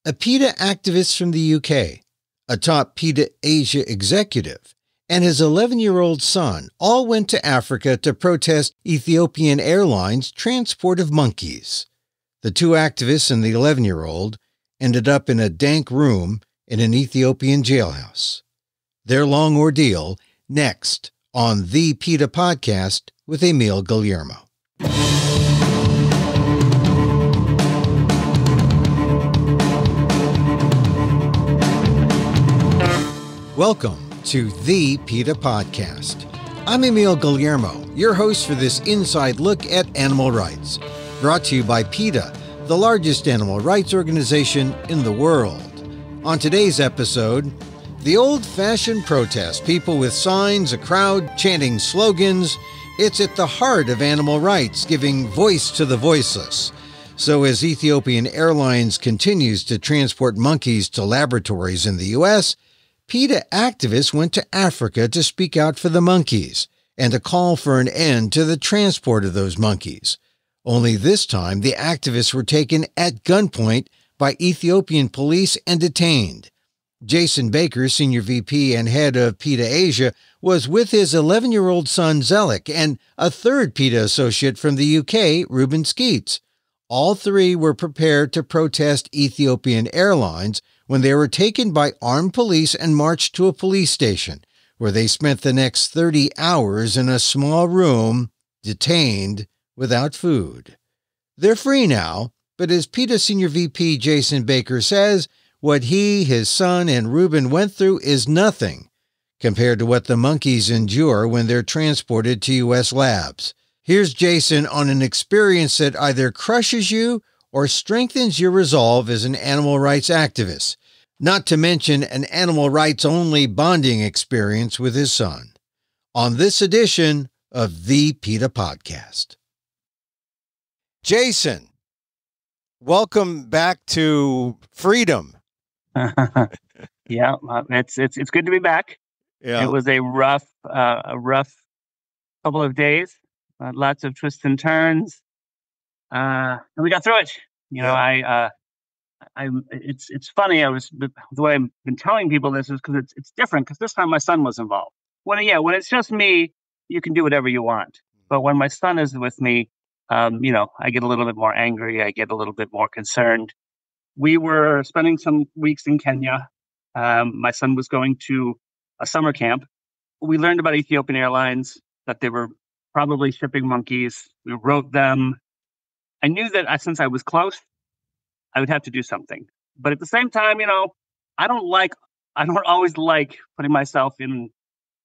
a PETA activist from the UK, a top PETA Asia executive, and his 11-year-old son all went to Africa to protest Ethiopian Airlines' transport of monkeys. The two activists and the 11-year-old ended up in a dank room in an Ethiopian jailhouse. Their long ordeal next on the PETA Podcast with Emil Guillermo. Welcome to the PETA Podcast. I'm Emil Guillermo, your host for this inside look at animal rights, brought to you by PETA, the largest animal rights organization in the world. On today's episode, the old-fashioned protest, people with signs, a crowd chanting slogans. It's at the heart of animal rights, giving voice to the voiceless. So as Ethiopian Airlines continues to transport monkeys to laboratories in the U.S., PETA activists went to Africa to speak out for the monkeys and to call for an end to the transport of those monkeys. Only this time, the activists were taken at gunpoint by Ethiopian police and detained. Jason Baker, Senior VP and head of PETA Asia, was with his 11-year-old son Zelik and a third PETA associate from the UK, Ruben Skeets. All three were prepared to protest Ethiopian Airlines when they were taken by armed police and marched to a police station, where they spent the next 30 hours in a small room, detained, without food. They're free now, but as PETA Senior VP Jason Baker says, what he, his son, and Ruben went through is nothing compared to what the monkeys endure when they're transported to U.S. labs. Here's Jason on an experience that either crushes you or strengthens your resolve as an animal rights activist, not to mention an animal rights-only bonding experience with his son, on this edition of the PETA Podcast. Jason, welcome back to freedom. Yeah, it's good to be back. Yeah. It was a rough couple of days, lots of twists and turns, and we got through it. It's funny. The way I've been telling people this is because it's different. Because this time my son was involved. When it's just me, you can do whatever you want. But when my son is with me, I get a little bit more angry. I get a little bit more concerned. We were spending some weeks in Kenya. My son was going to a summer camp. We learned about Ethiopian Airlines, that they were probably shipping monkeys. We wrote them. I knew that since I was close, I would have to do something. But at the same time, I don't always like putting myself in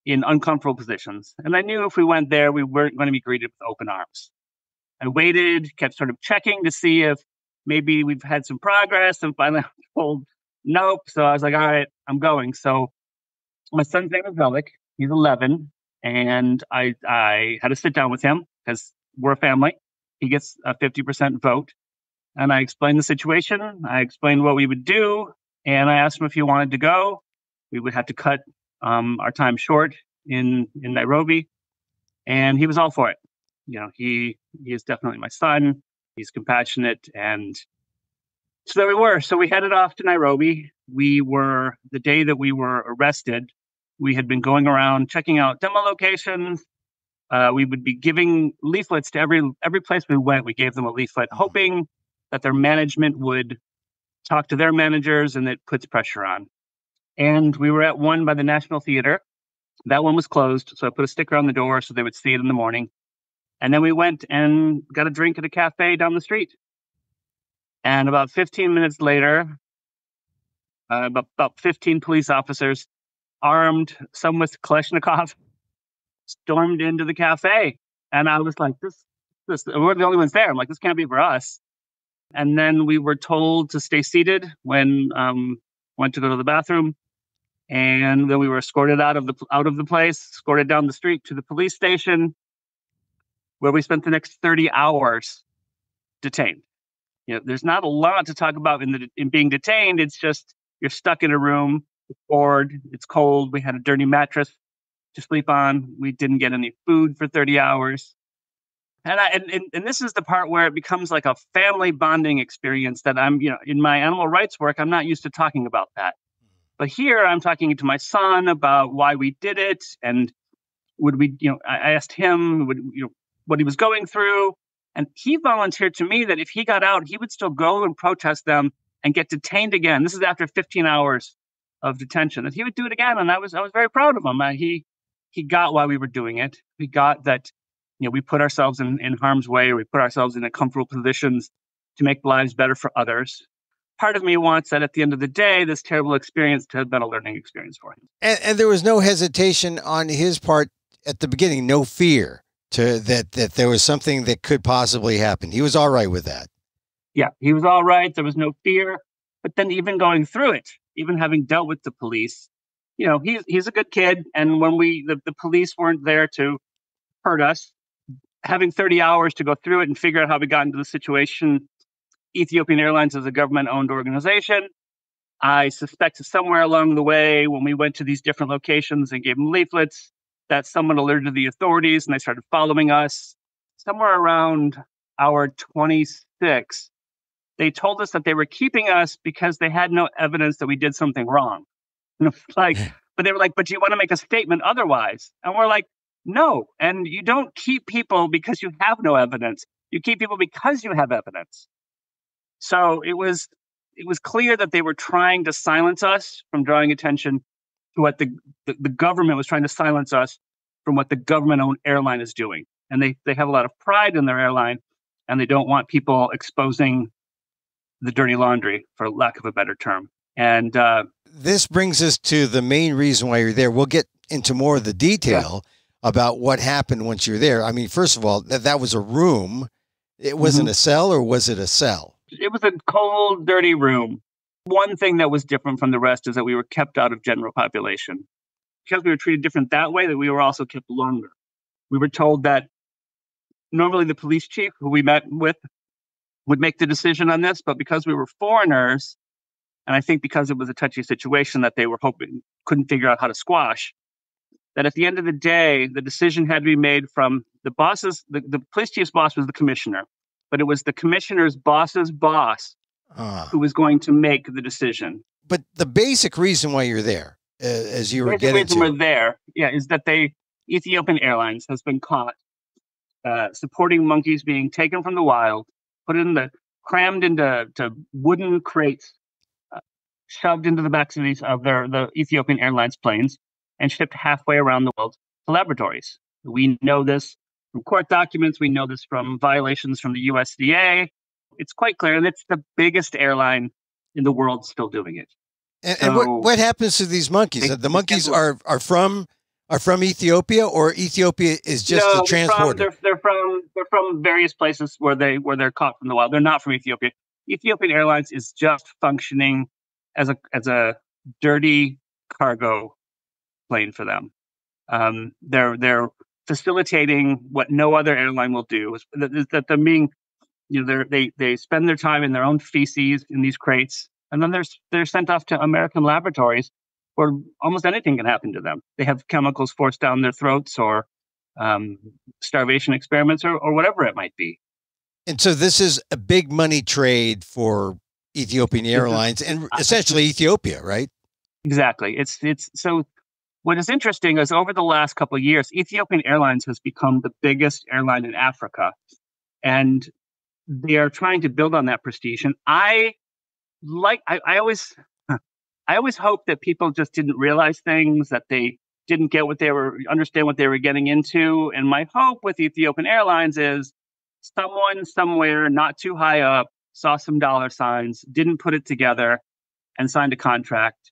uncomfortable positions. And I knew if we went there, we weren't going to be greeted with open arms. I waited, kept sort of checking to see if maybe we've had some progress, and finally I was told nope. So I was like, all right, I'm going. So my son's name is Zelik. He's 11. And I had to sit down with him because we're a family. He gets a 50% vote. And I explained the situation. I explained what we would do. And I asked him if he wanted to go. We would have to cut our time short in Nairobi. And he was all for it. He is definitely my son. He's compassionate. And so there we were. So we headed off to Nairobi. The day that we were arrested, we had been going around checking out demo locations. We would be giving leaflets to every place we went. We gave them a leaflet, hoping that their management would talk to their managers, and it puts pressure on. And we were at one by the National Theater. That one was closed, so I put a sticker on the door so they would see it in the morning. And then we went and got a drink at a cafe down the street. And about 15 minutes later, about 15 police officers, armed, some with Kalashnikov, stormed into the cafe. And I was like, this, we're the only ones there. I'm like, this can't be for us. And then we were told to stay seated when went to go to the bathroom. And then we were escorted out of the place, escorted down the street to the police station, where we spent the next 30 hours detained. There's not a lot to talk about in being detained. It's just you're stuck in a room, it's bored, it's cold. We had a dirty mattress to sleep on. We didn't get any food for 30 hours. And this is the part where it becomes like a family bonding experience that in my animal rights work, I'm not used to talking about that. But here I'm talking to my son about why we did it. And would we, I asked him what he was going through. And he volunteered to me that if he got out, he would still go and protest them and get detained again. This is after 15 hours of detention, that he would do it again. And I was very proud of him. He got why we were doing it. He got that, we put ourselves in harm's way, or we put ourselves in uncomfortable positions to make lives better for others. Part of me wants that at the end of the day, this terrible experience to have been a learning experience for him. And there was no hesitation on his part at the beginning, no fear that there was something that could possibly happen. He was all right with that. Yeah, he was all right. There was no fear. But then even going through it, even having dealt with the police, he's a good kid. And when the police weren't there to hurt us, having 30 hours to go through it and figure out how we got into the situation. Ethiopian Airlines is a government-owned organization. I suspect somewhere along the way, when we went to these different locations and gave them leaflets, that someone alerted the authorities and they started following us. Somewhere around hour 26, they told us that they were keeping us because they had no evidence that we did something wrong. But they were like, but do you want to make a statement otherwise? And we're like, no. And you don't keep people because you have no evidence. You keep people because you have evidence. So it was clear that they were trying to silence us from drawing attention to what the government was trying to silence us from what the government-owned airline is doing. And they have a lot of pride in their airline, and they don't want people exposing the dirty laundry, for lack of a better term. And this brings us to the main reason why you're there. We'll get into more of the detail about what happened once you're there. I mean, first of all, that was a room. It wasn't a cell, or was it a cell? It was a cold, dirty room. One thing that was different from the rest is that we were kept out of general population. Because we were treated different that way, that we were also kept longer. We were told that normally the police chief who we met with would make the decision on this, but because we were foreigners, and I think because it was a touchy situation that they were couldn't figure out how to squash, that at the end of the day, the decision had to be made from the bosses. The police chief's boss was the commissioner, but it was the commissioner's boss's boss who was going to make the decision. But the basic reason why you're there, as you were getting to, we're there, is that Ethiopian Airlines has been caught supporting monkeys being taken from the wild, crammed into wooden crates, shoved into the backs of the Ethiopian Airlines planes, and shipped halfway around the world to laboratories. We know this from court documents. We know this from violations from the USDA. It's quite clear, and it's the biggest airline in the world still doing it. And what happens to these monkeys? The monkeys are from Ethiopia, or Ethiopia is just the transporter? They're from various places where they're caught from the wild. They're not from Ethiopia. Ethiopian Airlines is just functioning as a dirty cargo plane for them. They're facilitating what no other airline will do. Is that they're being, they spend their time in their own feces in these crates, and then they're sent off to American laboratories where almost anything can happen to them. They have chemicals forced down their throats, or starvation experiments, or whatever it might be. And so this is a big money trade for Ethiopian Airlines and essentially Ethiopia, right? Exactly. It's so. What is interesting is over the last couple of years, Ethiopian Airlines has become the biggest airline in Africa, and they are trying to build on that prestige. And I always hope that people just didn't realize things, that they didn't understand what they were getting into. And my hope with Ethiopian Airlines is someone somewhere not too high up saw some dollar signs, didn't put it together, and signed a contract.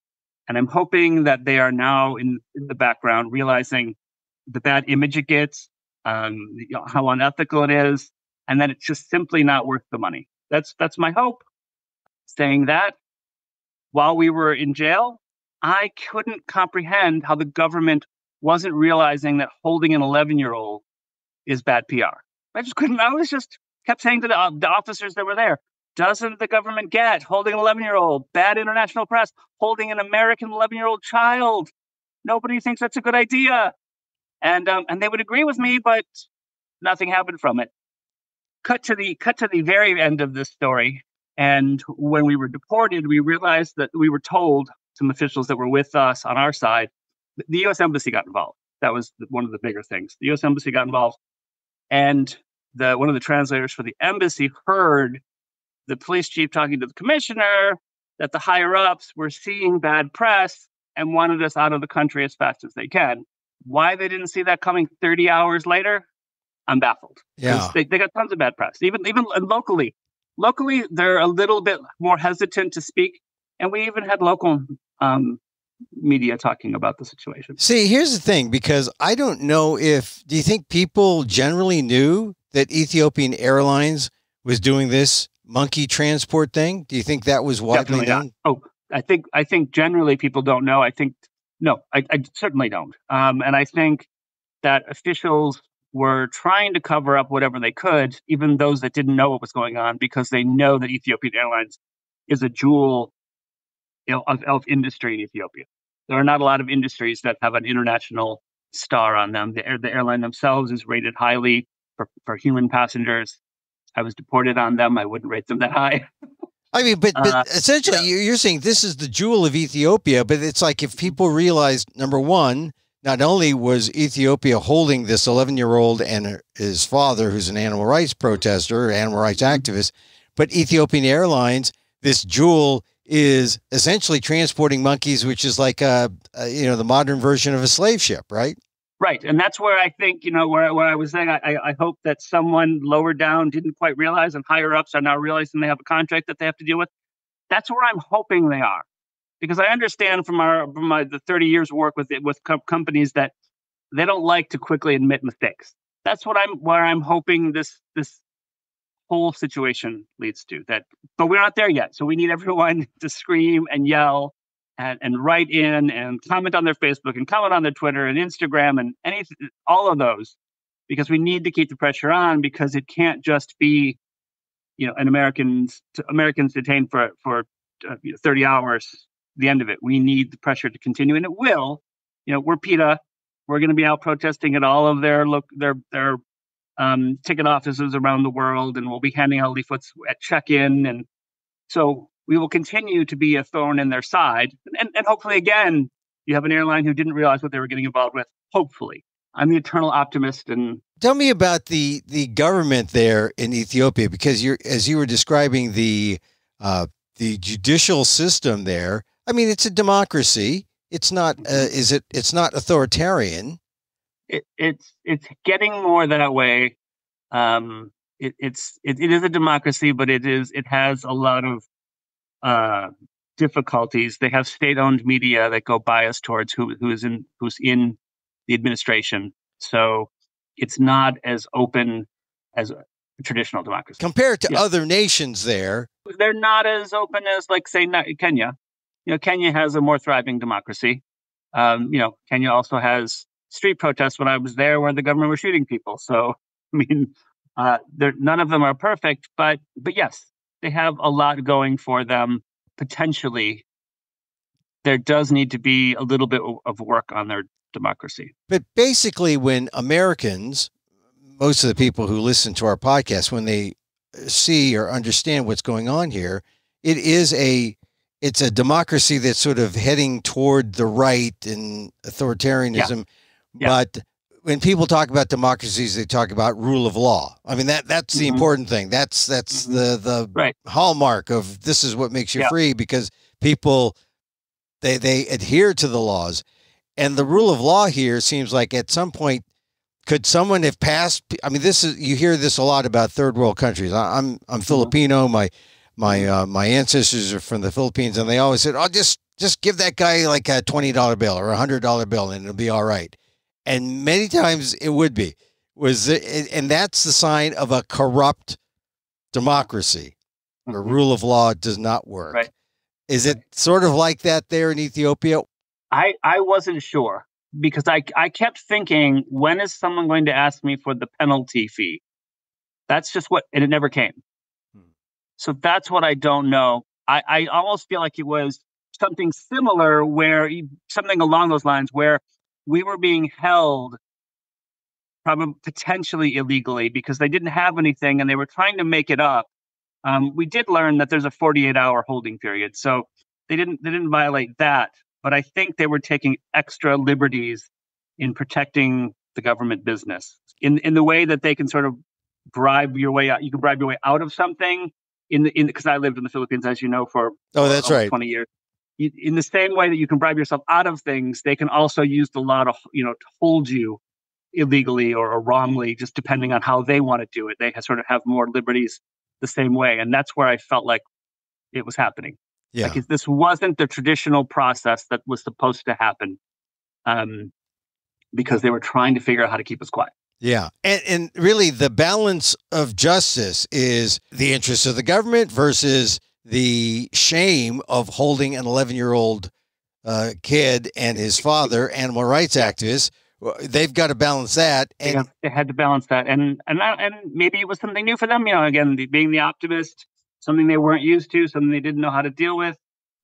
And I'm hoping that they are now in the background realizing the bad image it gets, how unethical it is, and that it's just simply not worth the money. That's my hope. Saying that, while we were in jail, I couldn't comprehend how the government wasn't realizing that holding an 11-year-old is bad PR. I just couldn't. I was just kept saying to the officers that were there, doesn't the government get holding an 11-year-old, bad international press, holding an American 11-year-old child? Nobody thinks that's a good idea. And they would agree with me, but nothing happened from it. cut to the very end of this story. And when we were deported, we realized that we were told, some officials that were with us on our side, the U.S. Embassy got involved. That was one of the bigger things. The U.S. Embassy got involved, and one of the translators for the embassy heard the police chief talking to the commissioner that the higher ups were seeing bad press and wanted us out of the country as fast as they can. Why they didn't see that coming 30 hours later, I'm baffled. Yeah. They got tons of bad press, even locally. Locally, they're a little bit more hesitant to speak, and we even had local media talking about the situation. See, here's the thing, because I don't know do you think people generally knew that Ethiopian Airlines was doing this monkey transport thing? Do you think that was widely known? Oh, I think generally people don't know. I certainly don't. And I think that officials were trying to cover up whatever they could, even those that didn't know what was going on, because they know that Ethiopian Airlines is a jewel of industry in Ethiopia. There are not a lot of industries that have an international star on them. The airline themselves is rated highly for human passengers. I was deported on them. I wouldn't rate them that high. I mean, but essentially, you're saying this is the jewel of Ethiopia, but it's like if people realized, number one, not only was Ethiopia holding this 11-year-old and his father, who's an animal rights protester, animal rights activist, but Ethiopian Airlines, this jewel, is essentially transporting monkeys, which is like the modern version of a slave ship, right? Right, and that's where I think where I was saying I hope that someone lower down didn't quite realize, and higher ups are now realizing they have a contract that they have to deal with. That's where I'm hoping they are. Because I understand from the 30 years of work with companies that they don't like to quickly admit mistakes. That's where I'm hoping this whole situation leads to. But we're not there yet. So we need everyone to scream and yell and write in and comment on their Facebook and comment on their Twitter and Instagram and all of those, because we need to keep the pressure on, because it can't just be Americans detained for 30 hours. The end of it. We need the pressure to continue, and it will. We're PETA. We're going to be out protesting at all of their ticket offices around the world, and we'll be handing out leaflets at check-in, and so we will continue to be a thorn in their side. And hopefully, again, you have an airline who didn't realize what they were getting involved with. Hopefully, I'm the eternal optimist. And tell me about the government there in Ethiopia, because as you were describing the judicial system there. I mean, it's a democracy. It's not. It's not authoritarian. It's getting more that way. It is a democracy, but it has a lot of difficulties. They have state-owned media that go biased towards who's in the administration. So it's not as open as a traditional democracy compared to other nations. They're not as open as, like, say, Kenya. Kenya has a more thriving democracy. Kenya also has street protests when I was there where the government was shooting people. So, I mean, none of them are perfect, but yes, they have a lot going for them. Potentially, there does need to be a little bit of work on their democracy. But basically, when Americans, most of the people who listen to our podcast, when they see or understand what's going on here, it's a democracy that's sort of heading toward the right and authoritarianism. Yeah. But when people talk about democracies, they talk about rule of law. I mean, that's the important thing. That's the right. hallmark of this is what makes you free, because people, they adhere to the laws. And the rule of law here seems like at some point, could someone have passed? I mean, you hear this a lot about third world countries. I'm Filipino. My ancestors are from the Philippines, and they always said, "Oh, just give that guy like a $20 bill or $100 bill, and it'll be all right." And many times it would be. And that's the sign of a corrupt democracy, where rule of law does not work. Right. Is it sort of like that there in Ethiopia? I wasn't sure, because I kept thinking, when is someone going to ask me for the penalty fee? That's just and it never came. So that's what I don't know. I almost feel like it was something similar, something along those lines, where we were being held probably potentially illegally because they didn't have anything and they were trying to make it up. We did learn that there's a 48-hour holding period, so they didn't violate that. But I think they were taking extra liberties in protecting the government business in the way that they can sort of bribe your way out. You can bribe your way out of something because I lived in the Philippines, as you know, for that's right, 20 years. In the same way that you can bribe yourself out of things, they can also use the law to hold you illegally or wrongly, just depending on how they want to do it. They sort of have more liberties the same way. And that's where I felt like it was happening. Yeah. Like this wasn't the traditional process that was supposed to happen because they were trying to figure out how to keep us quiet. Yeah. And really the balance of justice is the interests of the government versus the shame of holding an 11-year-old kid and his father, animal rights activists. They've got to balance that. And they had to balance that. And maybe it was something new for them, again, being the optimist, something they weren't used to, something they didn't know how to deal with.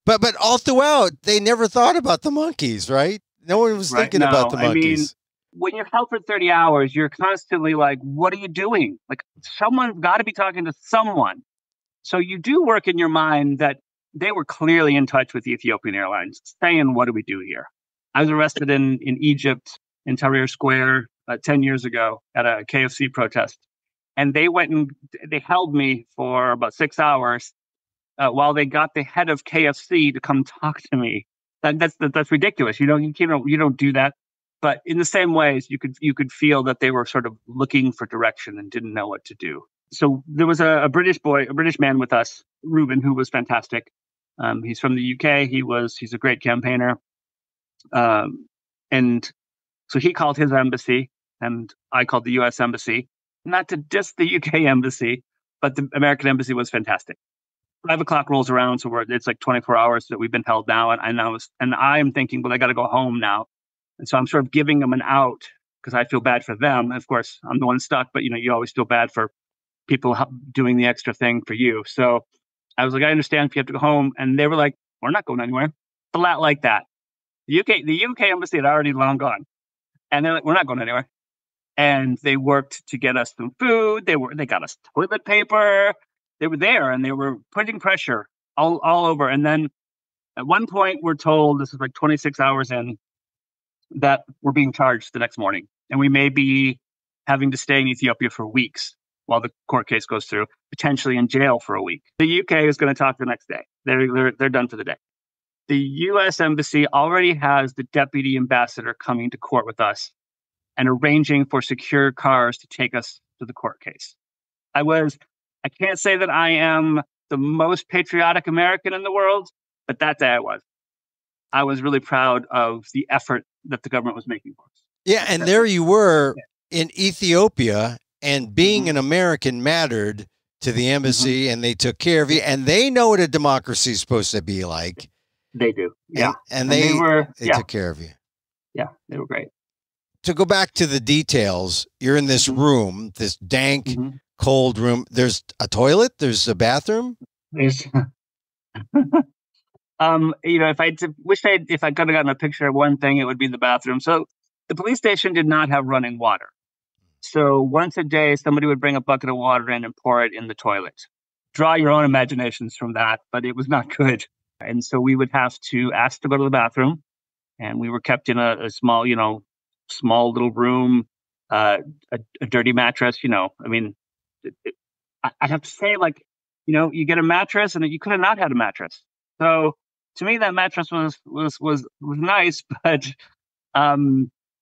But all throughout, they never thought about the monkeys, right? No one was thinking about the monkeys. I mean, when you're held for 30 hours, you're constantly like, what are you doing? Like, someone's got to be talking to someone. So you do work in your mind that they were clearly in touch with Ethiopian Airlines, saying, what do we do here? I was arrested in Egypt, in Tahrir Square 10 years ago at a KFC protest. And they went and they held me for about 6 hours while they got the head of KFC to come talk to me. That's ridiculous. You don't do that. But in the same ways, you could feel that they were sort of looking for direction and didn't know what to do. So there was a British man with us, Ruben, who was fantastic. He's from the UK. He's a great campaigner. And so he called his embassy and I called the US embassy, not to diss the UK embassy, but the American embassy was fantastic. 5 o'clock rolls around. So it's like 24 hours that we've been held now. And I am thinking, well, I got to go home now. And so I'm sort of giving them an out because I feel bad for them. Of course, I'm the one stuck, but you always feel bad for people doing the extra thing for you. So I was like, I understand if you have to go home. And they were like, we're not going anywhere. A lot like that. The UK embassy had already long gone. And they're like, we're not going anywhere. And they worked to get us some food. They got us toilet paper. They were there and they were putting pressure all over. And then at one point we're told, this is like 26 hours in, that we're being charged the next morning. And we may be having to stay in Ethiopia for weeks while the court case goes through, potentially in jail for a week. The UK is going to talk the next day. They're done for the day. The US embassy already has the deputy ambassador coming to court with us and arranging for secure cars to take us to the court case. I can't say that I am the most patriotic American in the world, but that day I was really proud of the effort that the government was making for us. Yeah, and there you were in Ethiopia, and being an American mattered to the embassy, and they took care of you, and they know what a democracy is supposed to be like. They do, yeah. And they took care of you. Yeah, they were great. To go back to the details, you're in this room, this dank, cold room. There's a toilet. There's a bathroom. There's, if I could have gotten a picture of one thing, it would be the bathroom. So the police station did not have running water. So once a day, somebody would bring a bucket of water in and pour it in the toilet. Draw your own imaginations from that, but it was not good. And so we would have to ask to go to the bathroom, and we were kept in a small little room, a dirty mattress. I have to say, you get a mattress, and you could have not had a mattress. So to me, that mattress was nice, but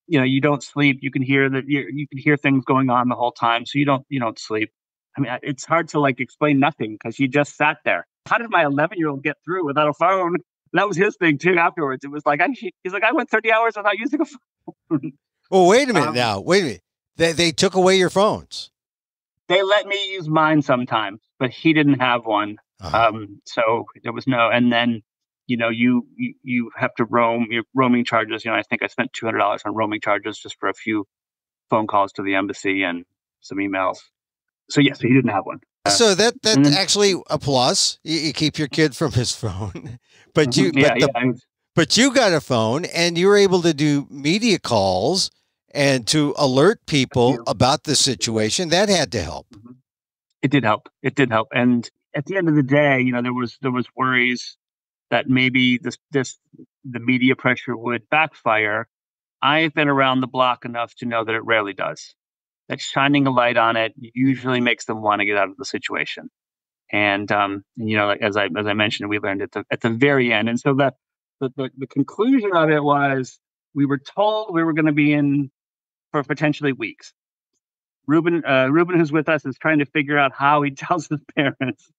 you don't sleep. You can hear things going on the whole time, so you don't sleep. I mean, it's hard to explain nothing because you just sat there. How did my 11-year-old get through without a phone? That was his thing too. Afterwards, it was like he's like, I went 30 hours without using a phone. Well, wait a minute now. Wait a minute. They took away your phones. They let me use mine sometimes, but he didn't have one. So there was no. And then you have to roam. Your roaming charges. I think I spent $200 on roaming charges just for a few phone calls to the embassy and some emails. So yes, he didn't have one. So that's actually a plus. You keep your kid from his phone, but you got a phone, and you were able to do media calls and to alert people you. about the situation. That had to help. Mhm. It did help. It did help. And at the end of the day, there was worries that maybe the media pressure would backfire. I've been around the block enough to know that it rarely does. That shining a light on it usually makes them want to get out of the situation. And like as I mentioned, we learned at the very end. And so the conclusion of it was we were told we were going to be in for potentially weeks. Ruben, who's with us, is trying to figure out how he tells his parents,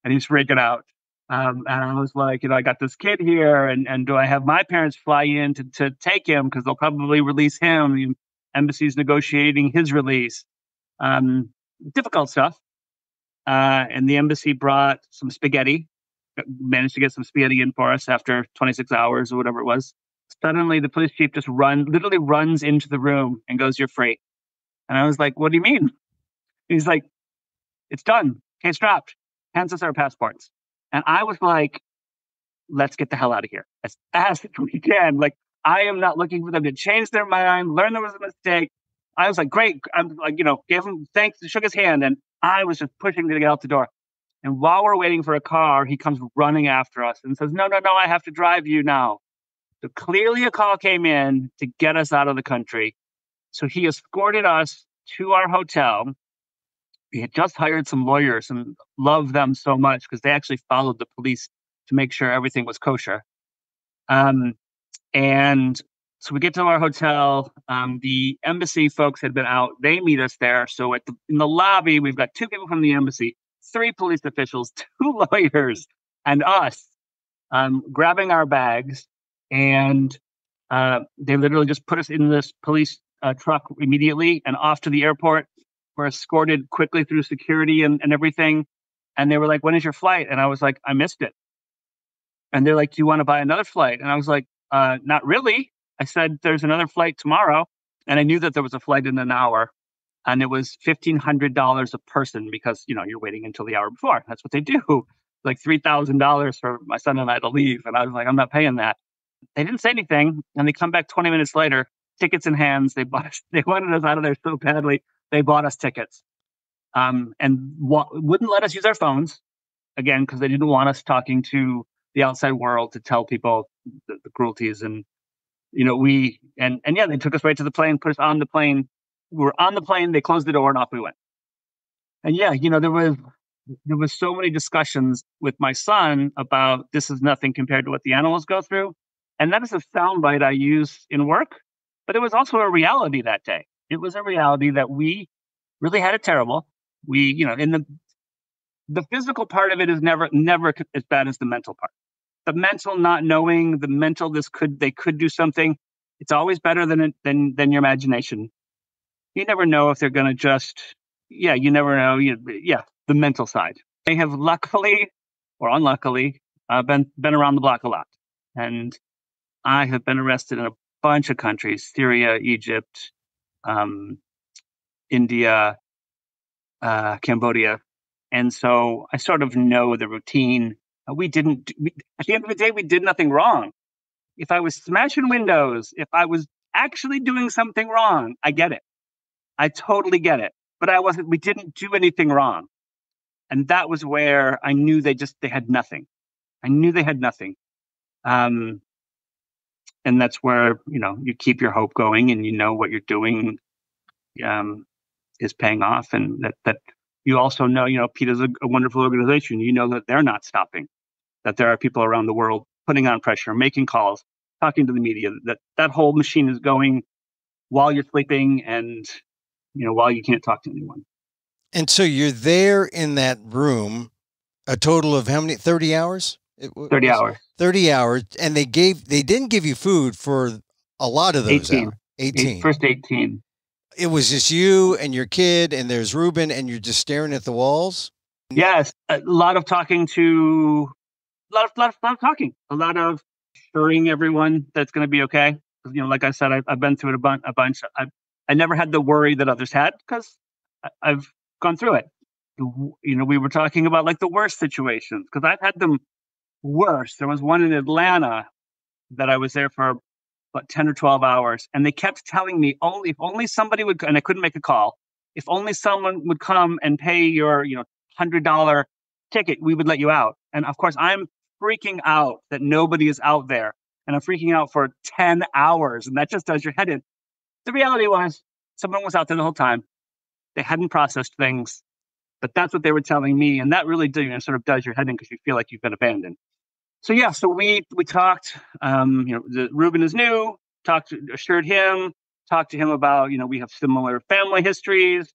and he's freaking out. And I was like, I got this kid here, and do I have my parents fly in to take him because they'll probably release him? The embassy's negotiating his release. Difficult stuff. And the embassy brought some spaghetti, managed to get some spaghetti in for us after 26 hours or whatever it was. Suddenly, the police chief just literally runs into the room and goes, "You're free." And I was like, "What do you mean?" He's like, "It's done. Case dropped. Hands us our passports." And I was like, "Let's get the hell out of here as fast as we can." Like, I am not looking for them to change their mind, learn there was a mistake. I was like, "Great." I'm like, gave him thanks, shook his hand, and I was just pushing to get out the door. And while we're waiting for a car, he comes running after us and says, "No, no, no, I have to drive you now." So clearly a call came in to get us out of the country. So he escorted us to our hotel. We had just hired some lawyers and loved them so much because they actually followed the police to make sure everything was kosher. Um, and so we get to our hotel. The embassy folks had been out. They meet us there. So in the lobby, we've got two people from the embassy, three police officials, two lawyers, and us grabbing our bags. And they literally just put us in this police truck immediately and off to the airport. We're escorted quickly through security and everything. And they were like, "When is your flight?" And I was like, "I missed it." And they're like, "Do you want to buy another flight?" And I was like, "Not really." I said, "There's another flight tomorrow." And I knew that there was a flight in an hour. And it was $1,500 a person because, you're waiting until the hour before. That's what they do. Like $3,000 for my son and I to leave. And I was like, "I'm not paying that." They didn't say anything. And they come back 20 minutes later, tickets in hands. They wanted us out of there so badly. They bought us tickets. And wouldn't let us use our phones again, because they didn't want us talking to the outside world to tell people the cruelties. And, they took us right to the plane, put us on the plane. We were on the plane. They closed the door and off we went. And there was so many discussions with my son about this is nothing compared to what the animals go through. And that is a soundbite I use in work, but it was also a reality that day. It was a reality that we really had it terrible. We, in the physical part of it is never as bad as the mental part. The mental not knowing, the mental they could do something. It's always better than your imagination. You never know if they're going to you never know. The mental side. I have luckily or unluckily been around the block a lot, and I have been arrested in a bunch of countries: Syria, Egypt, India, Cambodia. And so I sort of know the routine. At the end of the day, we did nothing wrong. If I was smashing windows, if I was actually doing something wrong, I get it. I totally get it. But we didn't do anything wrong. And that was where I knew they had nothing. I knew they had nothing. And that's where, you keep your hope going and what you're doing is paying off. And that you also know, PETA's a wonderful organization. You know that they're not stopping, that there are people around the world putting on pressure, making calls, talking to the media, that whole machine is going while you're sleeping and, while you can't talk to anyone. And so you're there in that room a total of how many, 30 hours? 30 hours. 30 hours. And they didn't give you food for a lot of those 18. hours. 18. First 18. It was just you and your kid, and there's Ruben, and you're just staring at the walls? Yes. A lot of talking a lot of assuring everyone that's going to be okay. Like I said, I've been through it a bunch. I never had the worry that others had because I've gone through it. We were talking about like the worst situations because I've had them worse. There was one in Atlanta that I was there for about 10 or 12 hours. And they kept telling me if only somebody would, and I couldn't make a call. If only someone would come and pay your, $100 ticket, we would let you out. And of course, I'm freaking out that nobody is out there. And I'm freaking out for 10 hours. And that just does your head in. The reality was someone was out there the whole time. They hadn't processed things, but that's what they were telling me. And that really sort of does your head in because you feel like you've been abandoned. So yeah, so we talked. Ruben is new. Assured him. Talked to him about we have similar family histories.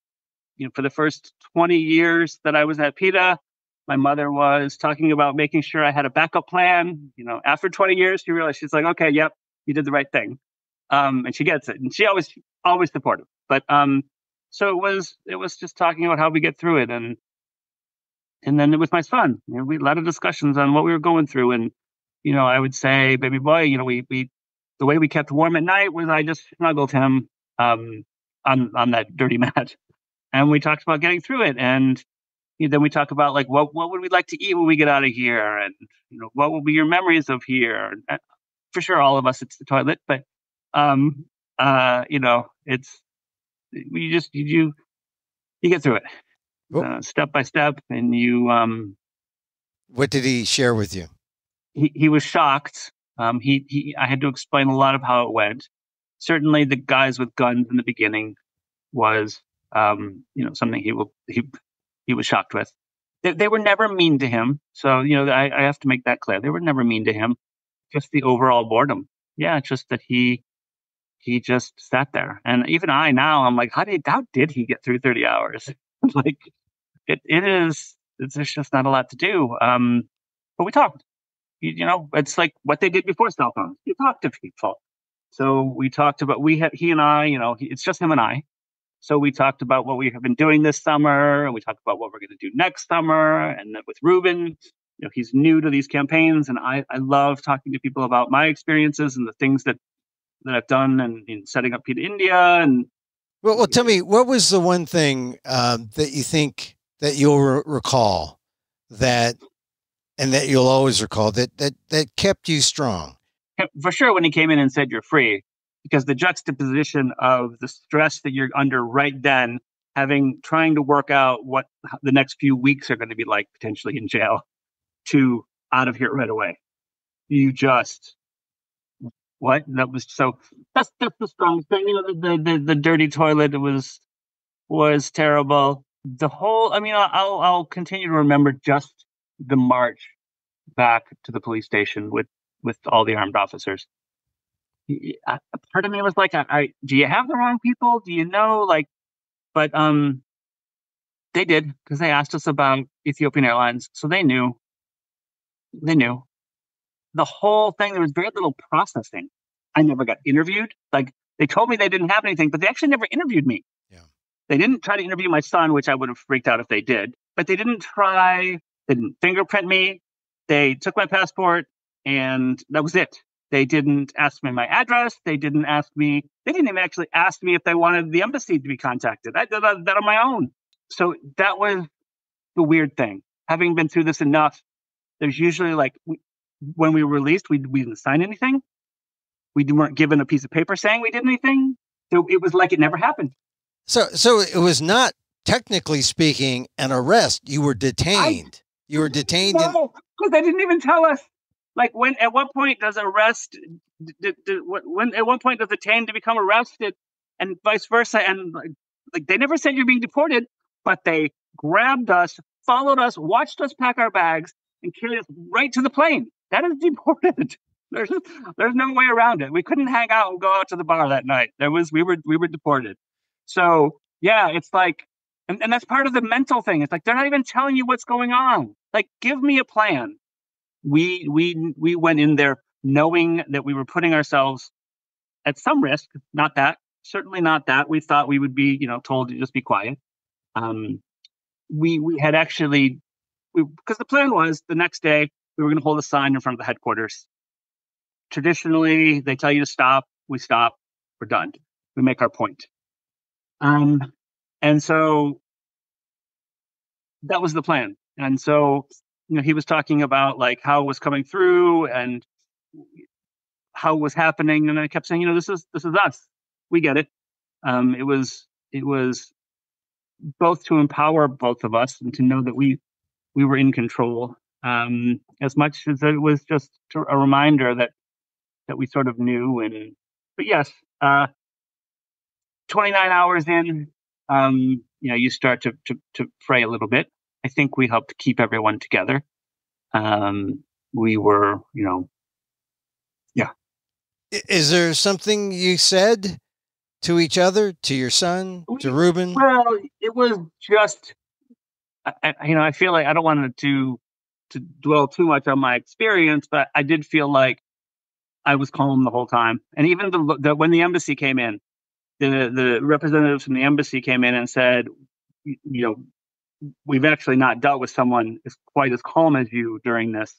For the first 20 years that I was at PETA, my mother was talking about making sure I had a backup plan. After 20 years, she realized she's like, okay, yep, you did the right thing, and she gets it, and she always supportive. But so it was just talking about how we get through it, and then with my son, we had a lot of discussions on what we were going through. And, I would say, baby boy, we the way we kept warm at night was I just snuggled him on that dirty mat. And we talked about getting through it. And then we talk about like, what would we like to eat when we get out of here? And, what will be your memories of here? And, for sure, all of us, it's the toilet. But, it's, you get through it. Step by step, and you. What did he share with you? He was shocked. I had to explain a lot of how it went. Certainly, the guys with guns in the beginning was, something he was shocked with. They were never mean to him, so I have to make that clear. They were never mean to him. Just the overall boredom. Yeah, it's just that he just sat there, and even I'm like, how did he get through 30 hours? Like. There's just not a lot to do. But we talked. It's like what they did before cell phones. You talk to people. So we talked about he and I. It's just him and I. So we talked about what we have been doing this summer, and we talked about what we're going to do next summer. And then with Ruben, he's new to these campaigns, and I love talking to people about my experiences and the things that I've done and in setting up PETA India. And well, tell me, what was the one thing that you think that you'll recall that you'll always recall that kept you strong? For sure, when he came in and said you're free, because the juxtaposition of the stress that you're under right then, trying to work out what the next few weeks are going to be like potentially in jail, to out of here right away. You just what? That was so. That's the strongest thing. The dirty toilet was terrible. The whole, I'll continue to remember just the march back to the police station with all the armed officers. Part of me was like, do you have the wrong people? Do you know? But they did, because they asked us about Ethiopian Airlines. So they knew. The whole thing, there was very little processing. I never got interviewed. Like, they told me they didn't have anything, but they actually never interviewed me. They didn't try to interview my son, which I would have freaked out if they did. But they didn't fingerprint me. They took my passport, and that was it. They didn't ask me my address. They didn't even actually ask me if they wanted the embassy to be contacted. I did that on my own. So that was the weird thing. Having been through this enough, there's usually when we were released, we didn't sign anything. We weren't given a piece of paper saying we did anything. So it was like it never happened. So it was not, technically speaking, an arrest. You were detained. You were detained. No, because they didn't even tell us. Like, at what point does arrest? At what point does detained to become arrested, and vice versa? And like they never said you're being deported, but they grabbed us, followed us, watched us pack our bags, and carried us right to the plane. That is deported. There's no way around it. We couldn't hang out and go out to the bar that night. We were deported. So yeah, it's like, and that's part of the mental thing. It's like they're not even telling you what's going on. Like, give me a plan. We went in there knowing that we were putting ourselves at some risk. Certainly not that. We thought we would be, told to just be quiet. We had actually, because the plan was the next day we were going to hold a sign in front of the headquarters. Traditionally, they tell you to stop. We stop. We're done. We make our point. And so that was the plan. And so, he was talking about like how it was coming through, and how it was happening, and I kept saying, this is us. We get it. It was both to empower both of us and to know that we were in control, as much as it was just a reminder that we sort of knew. But yes, 29 hours in, you start to fray a little bit. I think we helped keep everyone together. We were, yeah. Is there something you said to each other, to your son, to Ruben? Well, it was just, I feel like I don't want to dwell too much on my experience, but I did feel like I was calm the whole time. And even when the embassy came in, the representatives from the embassy came in and said, we've actually not dealt with someone quite as calm as you during this.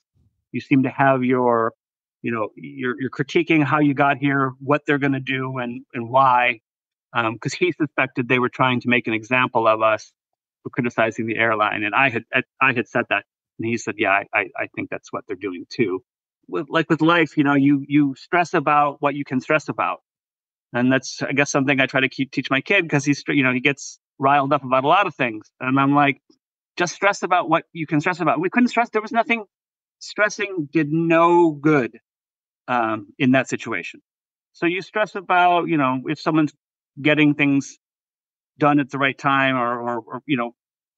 You seem to have you're critiquing how you got here, what they're going to do, and why. Because he suspected they were trying to make an example of us for criticizing the airline, and I had said that, and he said, "Yeah, I think that's what they're doing too." With life, you stress about what you can stress about, and that's, I guess, something I try to teach my kid, because he gets riled up about a lot of things, and I'm like, just stress about what you can stress about. We couldn't stress. There was nothing. Stressing did no good in that situation. So you stress about, if someone's getting things done at the right time, or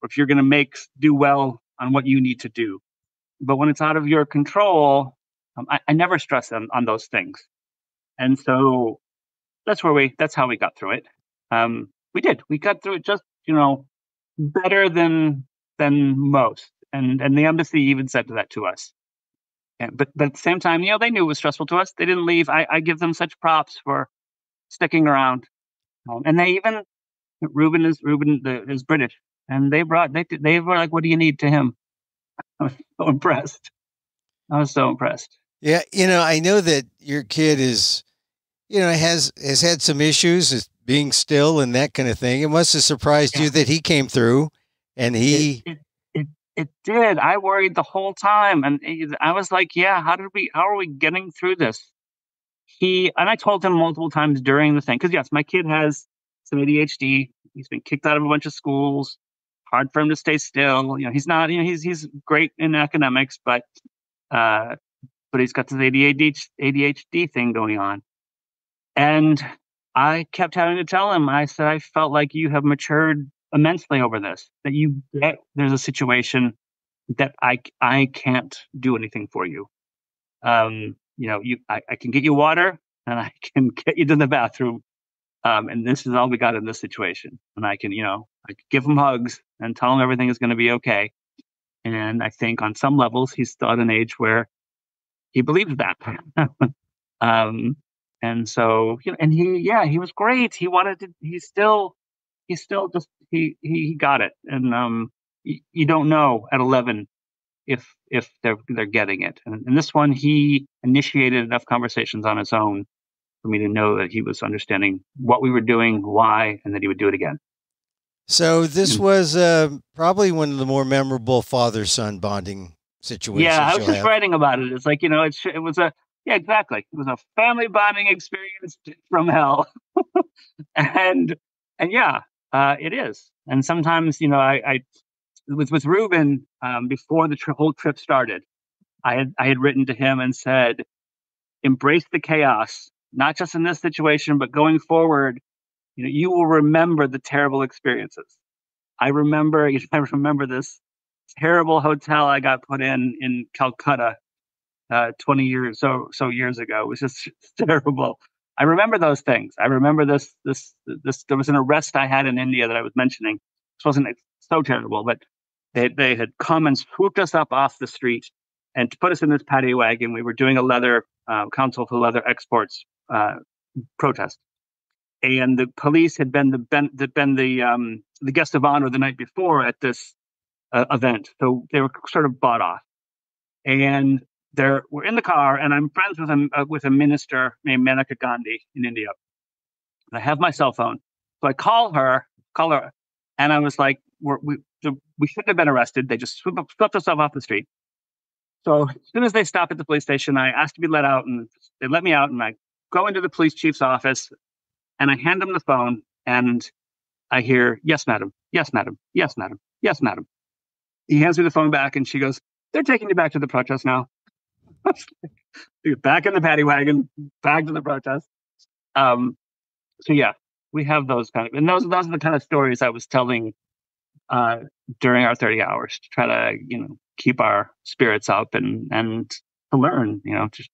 if you're going to do well on what you need to do. But when it's out of your control, I never stress on those things. And so that's how we got through it. We got through it just, better than most. And the embassy even said that to us. But at the same time, they knew it was stressful to us. They didn't leave. I give them such props for sticking around. And they even, Ruben is British, and they were like, "What do you need?" to him. I was so impressed. Yeah, I know that your kid is, has had some issues as being still and that kind of thing. It must have surprised you that he came through, and he. It did. I worried the whole time, and I was like, "Yeah, how are we getting through this?" And I told him multiple times during the thing, because yes, my kid has some ADHD. He's been kicked out of a bunch of schools. Hard for him to stay still. He's not. He's great in academics, but he's got this ADHD thing going on. And I kept having to tell him. I said, I felt like you have matured immensely over this. That there's a situation that I can't do anything for you. I can get you water, and I can get you to the bathroom. And this is all we got in this situation. And I can give him hugs and tell him everything is going to be okay. And I think on some levels, he's still at an age where he believes that. And so, and he was great. He got it. And you don't know at 11 if they're getting it. And this one, he initiated enough conversations on his own for me to know that he was understanding what we were doing, why, and that he would do it again. So this was probably one of the more memorable father-son bonding situations. Yeah, I was just writing about it. It's like, it was exactly. It was a family bonding experience from hell. and yeah, it is. And sometimes, I with Ruben, before the whole trip started, I had written to him and said, embrace the chaos, not just in this situation, but going forward. You will remember the terrible experiences. I remember this terrible hotel I got put in Calcutta 20 years years ago. It was just terrible. I remember those things. I remember this. There was an arrest I had in India that I was mentioning. This wasn't so terrible, but they had come and swooped us up off the street and put us in this paddy wagon. We were doing a leather Council for Leather Exports protest. And the police had been the guest of honor the night before at this event, so they were sort of bought off. And we're in the car, and I'm friends with a minister named Maneka Gandhi in India. And I have my cell phone, so I call her, and I was like, "We shouldn't have been arrested. They just swept us off the street. So as soon as they stop at the police station, I asked to be let out, and they let me out. And I go into the police chief's office, and I hand him the phone, and I hear, "Yes, madam. Yes, madam. Yes, madam. Yes, madam." He hands me the phone back, and she goes, "They're taking you back to the protest now." Back in the paddy wagon, back to the protest. So yeah, we have those and those are the kind of stories I was telling during our 30 hours to try to keep our spirits up and to learn, just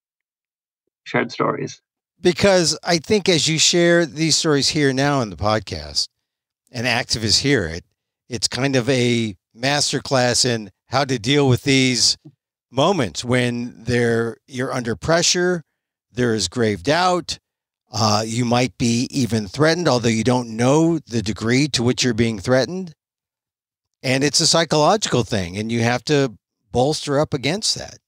shared stories. Because I think as you share these stories here now in the podcast, and activists hear it, it's kind of a masterclass in how to deal with these moments when you're under pressure, there is grave doubt, you might be even threatened, although you don't know the degree to which you're being threatened. And it's a psychological thing, and you have to bolster up against that.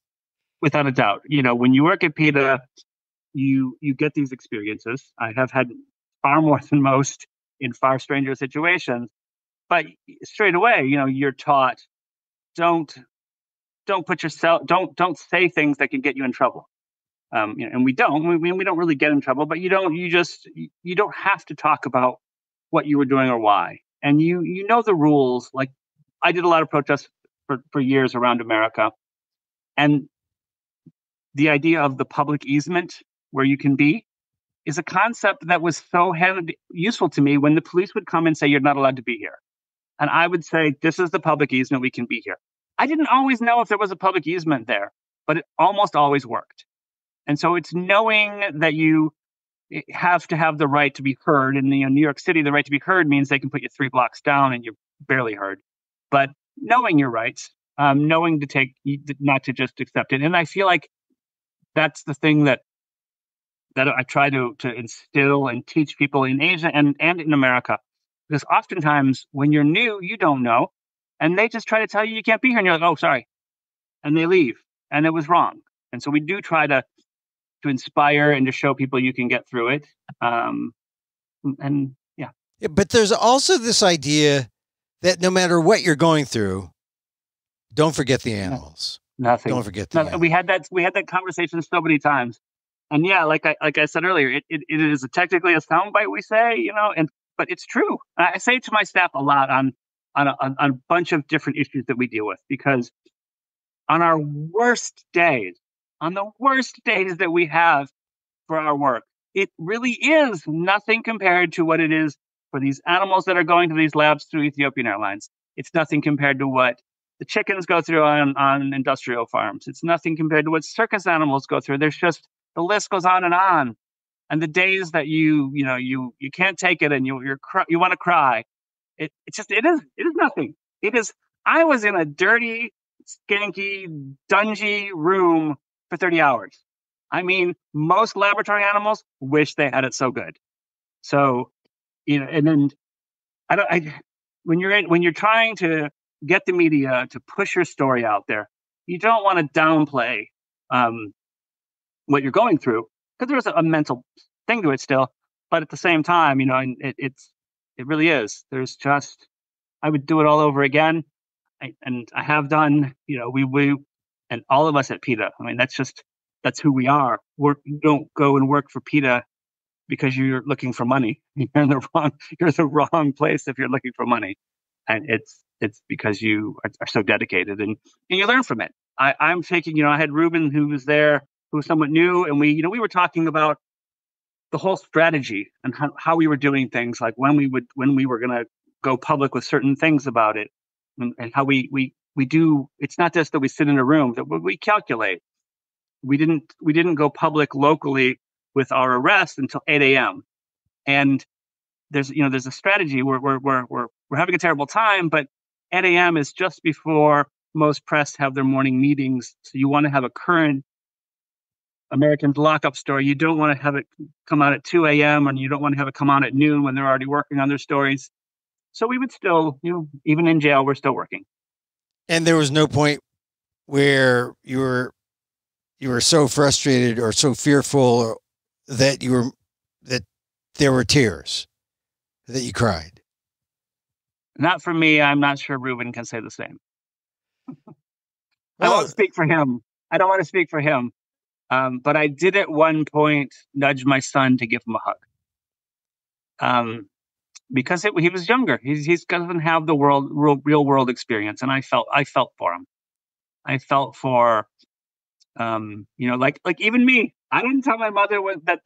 Without a doubt. When you work at PETA, you get these experiences. I have had far more than most in far stranger situations, but straight away, you're taught, don't put yourself, don't say things that can get you in trouble. And we don't really get in trouble, but you don't have to talk about what you were doing or why. And you know the rules. Like, I did a lot of protests for years around America, and the idea of the public easement where you can be is a concept that was so useful to me when the police would come and say, "You're not allowed to be here." And I would say, "This is the public easement, we can be here." I didn't always know if there was a public easement there, but it almost always worked. And so it's knowing that you have to have the right to be heard. In New York City, the right to be heard means they can put you 3 blocks down and you're barely heard. But knowing your rights, knowing not to just accept it. And I feel like that's the thing that I try to instill and teach people in Asia and in America. Because oftentimes when you're new, you don't know. And they just try to tell you can't be here. And you're like, "Oh, sorry." And they leave. And it was wrong. And so we do try to inspire and to show people you can get through it. Yeah. But there's also this idea that no matter what you're going through, don't forget the animals. Nothing. Don't forget the animals. We had that conversation so many times. And yeah, like I said earlier, it is technically a soundbite we say, but it's true. I say it to my staff a lot on a bunch of different issues that we deal with, because on the worst days that we have for our work, it really is nothing compared to what it is for these animals that are going to these labs through Ethiopian Airlines. It's nothing compared to what the chickens go through on industrial farms. It's nothing compared to what circus animals go through. There's just, the list goes on. And the days that you can't take it and you want to cry, it is nothing. It is. I was in a dirty, skanky, dungy room for 30 hours. I mean, most laboratory animals wish they had it so good. So, and then when you're trying to get the media to push your story out there, you don't want to downplay what you're going through, because there's a mental thing to it still. But at the same time, it really is. There's just, I would do it all over again. And I have done, we and all of us at PETA. I mean, that's who we are. You don't go and work for PETA because you're looking for money. You're in the wrong place if you're looking for money. And it's because you are so dedicated and you learn from it. I'm taking, I had Ruben who was there, who was somewhat new, and we were talking about the whole strategy and how we were doing things, like when we were going to go public with certain things about it, and how we do. It's not just that we sit in a room, that we calculate. We didn't go public locally with our arrest until 8 a.m. And there's a strategy. We're having a terrible time, but 8 a.m. is just before most press have their morning meetings. So you want to have a current Americans lockup story. You don't want to have it come out at 2 a.m. and you don't want to have it come out at noon when they're already working on their stories. So we would still, even in jail, we're still working. And there was no point where you were so frustrated or so fearful that there were tears, that you cried. Not for me. I'm not sure Ruben can say the same. I won't speak for him. I don't want to speak for him. But I did at one point nudge my son to give him a hug. Because he was younger. He doesn't have the real world experience, and I felt for him. I felt for like even me. I didn't tell my mother that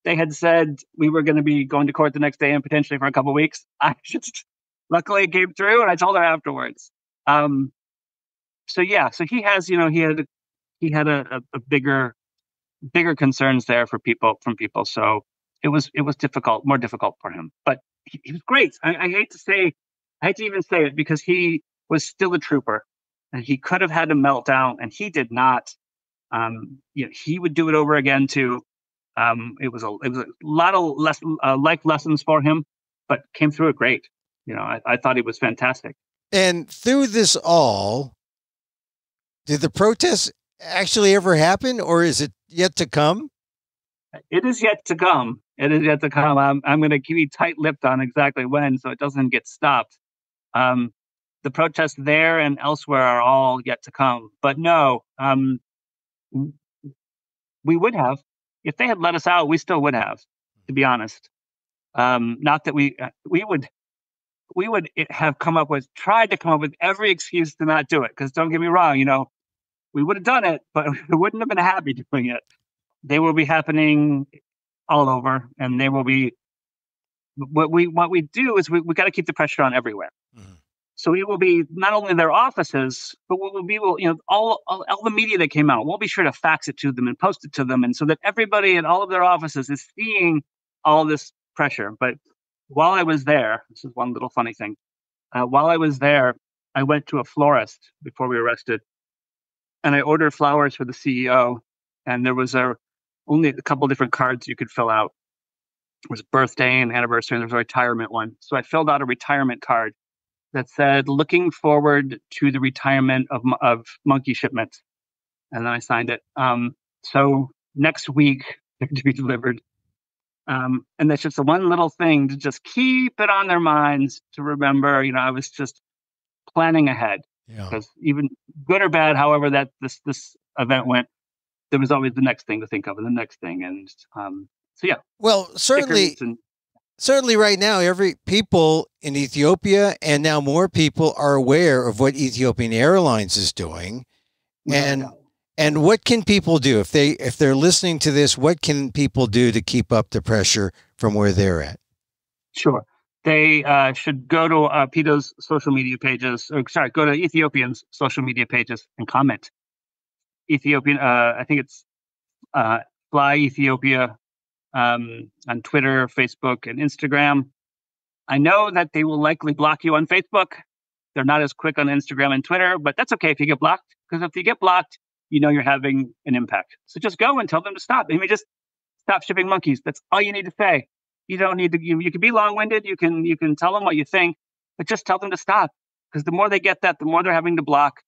they had said we were going to be going to court the next day and potentially for a couple of weeks. I just luckily it came through, and I told her afterwards. So he has he had a bigger concerns there from people. So it was more difficult for him, but he was great. I hate to even say it because he was still a trooper, and he could have had a meltdown, and he did not. He would do it over again too. It was a lot of life lessons for him, but came through it great. I thought he was fantastic. And through this all, did the protests actually ever happen, or is it yet to come? It is yet to come. It is yet to come. I'm going to be tight-lipped on exactly when, so it doesn't get stopped. The protests there and elsewhere are all yet to come. But no, we would have. If they had let us out, we still would have, to be honest. Not that we would have tried to come up with every excuse to not do it. Because don't get me wrong, we would have done it, but we wouldn't have been happy doing it. They will be happening all over, and they will be. What we do is we got to keep the pressure on everywhere. Mm-hmm. So it will be not only their offices, but what will be all the media that came out. We'll be sure to fax it to them and post it to them, and so that everybody in all of their offices is seeing all this pressure. But while I was there, this is one little funny thing. While I was there, I went to a florist before we were arrested, and I ordered flowers for the CEO. And there was only a couple different cards you could fill out. It was birthday and anniversary, and there was a retirement one. So I filled out a retirement card that said, "Looking forward to the retirement of monkey shipments." And then I signed it. So next week, they're to be delivered. And that's just the one little thing to just keep it on their minds to remember, I was just planning ahead. Because even good or bad, however that this event went, there was always the next thing to think of and the next thing. And so, yeah. Well, certainly right now, every people in Ethiopia and now more people are aware of what Ethiopian Airlines is doing. And what can people do if they're listening to this? What can people do to keep up the pressure from where they're at? Sure. They should go to PETA's social media pages, go to Ethiopian's social media pages and comment. Ethiopian, I think it's Fly Ethiopia on Twitter, Facebook, and Instagram. I know that they will likely block you on Facebook. They're not as quick on Instagram and Twitter, but that's okay if you get blocked, because if you get blocked, you're having an impact. So just go and tell them to stop. Just stop shipping monkeys. That's all you need to say. You don't need to. You can be long-winded. You can tell them what you think, but just tell them to stop. Because the more they get that, the more they're having to block.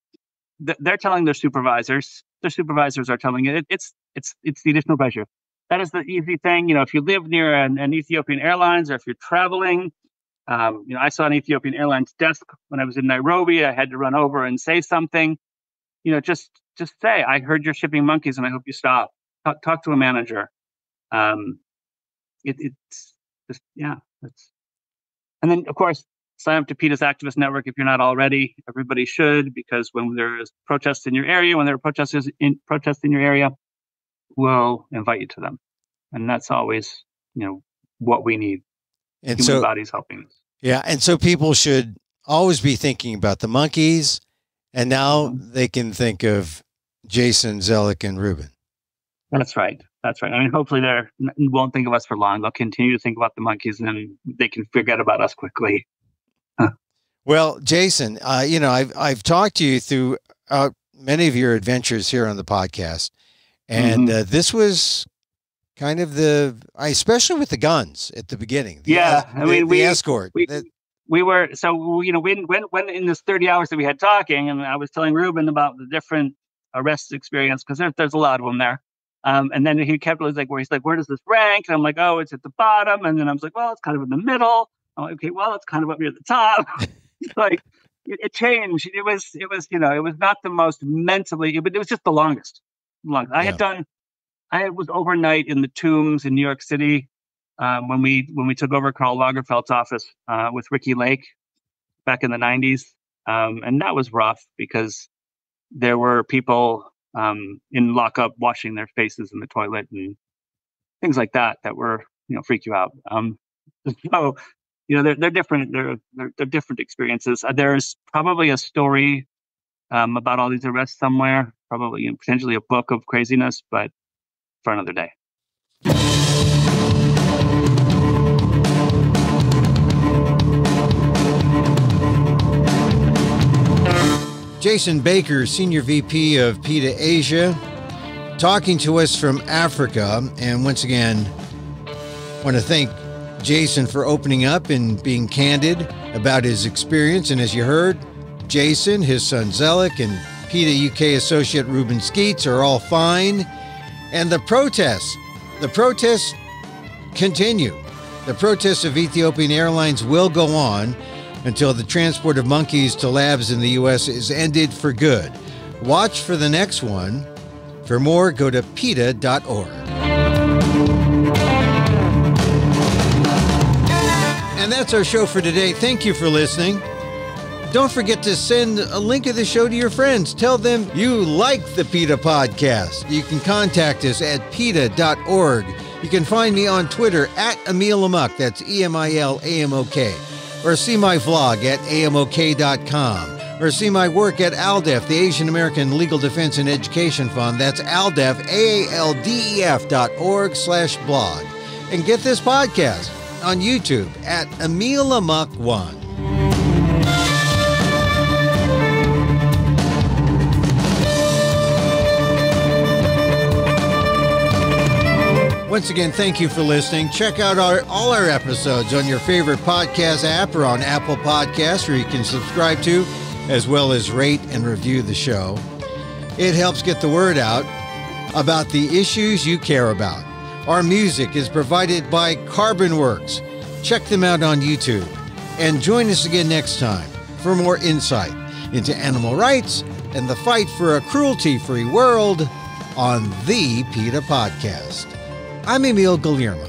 They're telling their supervisors. Their supervisors are telling it. It's the additional pressure. That is the easy thing. If you live near an Ethiopian Airlines, or if you're traveling, I saw an Ethiopian Airlines desk when I was in Nairobi. I had to run over and say something. Just say, "I heard you're shipping monkeys, and I hope you stop." Talk to a manager. It's just, and then of course sign up to PETA's activist network if you're not already. Everybody should, because when there's protests in your area, when there are protests in your area, we'll invite you to them, and that's always what we need. And human bodies helping us. Yeah, and so people should always be thinking about the monkeys, and now they can think of Jason, Zellick, and Ruben. That's right. Hopefully they won't think of us for long. They'll continue to think about the monkeys, and then they can forget about us quickly. Well, Jason, I've talked to you through many of your adventures here on the podcast, and this was kind of especially with the guns at the beginning. The escort. We were, when in this 30 hours that we had talking, and I was telling Ruben about the different arrest experience, because there's a lot of them there. And then he kept he's like, where does this rank? And I'm like, oh, it's at the bottom. And then I was like, well, it's kind of in the middle. I'm like, okay, well, it's kind of up near the top. He's like, it changed. It was not the most mentally, but it was just the longest. Yeah. I was overnight in the Tombs in New York City when we took over Karl Lagerfeld's office with Ricky Lake back in the 90s. And that was rough because there were people in lockup washing their faces in the toilet and things like that were, freak you out. So, they're different. They're different experiences. There's probably a story about all these arrests somewhere, probably potentially a book of craziness, but for another day. Jason Baker, Senior VP of PETA Asia, talking to us from Africa. And once again, I want to thank Jason for opening up and being candid about his experience. And as you heard, Jason, his son Zelik, and PETA UK associate Ruben Skeets are all fine. And the protests continue. The protests of Ethiopian Airlines will go on until the transport of monkeys to labs in the U.S. is ended for good. Watch for the next one. For more, go to PETA.org. And that's our show for today. Thank you for listening. Don't forget to send a link of the show to your friends. Tell them you like the PETA Podcast. You can contact us at PETA.org. You can find me on Twitter at emilamok, that's EMILAMOK. Or see my vlog at amok.com. Or see my work at ALDEF, the Asian American Legal Defense and Education Fund. That's ALDEF, AALDEF.org/blog. And get this podcast on YouTube at emilamok1. Once again, thank you for listening. Check out all our episodes on your favorite podcast app or on Apple Podcasts, where you can subscribe to, as well as rate and review the show. It helps get the word out about the issues you care about. Our music is provided by CarbonWorks. Check them out on YouTube. And join us again next time for more insight into animal rights and the fight for a cruelty-free world on the PETA Podcast. I'm Emil Guillermo.